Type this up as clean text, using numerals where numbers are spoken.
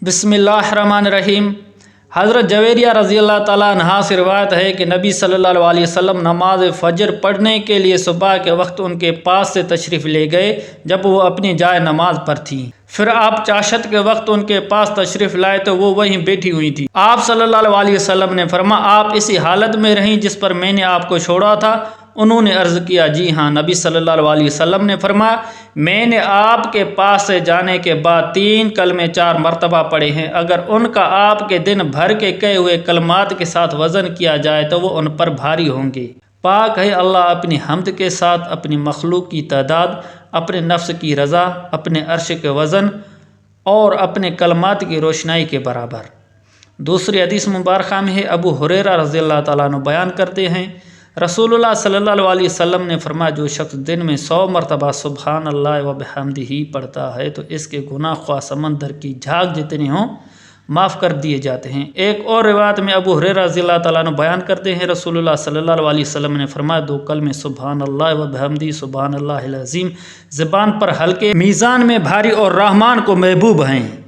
बिस्मिल्लाहिर्रहमानिर्रहीम। हज़रत जवेरिया रज़ी अल्लाह ताला अन्हा से रिवायत है कि नबी सल्लल्लाहु अलैहि वसल्लम नमाज फ़जर पढ़ने के लिए सुबह के वक्त उनके पास से तशरीफ़ ले गए जब वो अपनी जाए नमाज पर थीं। फिर आप चाशत के वक्त उनके पास तशरीफ़ लाए तो वो वहीं बैठी हुई थी। आप सल्लल्लाहु अलैहि वसल्लम ने फरमाया, आप इसी हालत में रहीं जिस पर मैंने आपको छोड़ा था? उन्होंने अर्ज़ किया, जी हाँ। नबी सल्लल्लाहु अलैहि वसल्लम ने फरमाया, मैंने आपके पास से जाने के बाद 3 कलमे 4 मरतबा पढ़े हैं। अगर उनका आपके दिन भर के कहे हुए कलमात के साथ वज़न किया जाए तो वो उन पर भारी होंगे। पाक है अल्लाह अपनी हम्द के साथ अपनी मखलूक की तादाद, अपने नफ्स की रज़ा, अपने अर्श के वज़न और अपने कलमात की रोशनाई के बराबर। दूसरी हदीस मुबारक में है, अबू हुरैरा रज़ी अल्लाह ताला अन्हु बयान करते हैं, रसूलुल्लाह सल्लल्लाहु अलैहि वसल्लम ने फरमाया, जो शख्स दिन में 100 मरतबा सुबहान अल्लाह व बिहम्दिही पढ़ता है तो इसके गुनाह ख्वाह समंदर की झाग जितने हों माफ़ कर दिए जाते हैं। एक और रिवायत में अबू हुरैरा रज़ी अल्लाह ताला अन्हु बयान करते हैं, रसूलुल्लाह सल्लल्लाहु अलैहि वसल्लम ने फरमाया, 2 कलमे सुबहान अल्लाह व बिहम्दिही सुबहान अल्लाहिल अज़ीम ज़बान पर हल्के, मीज़ान में भारी और रहमान को महबूब हैं।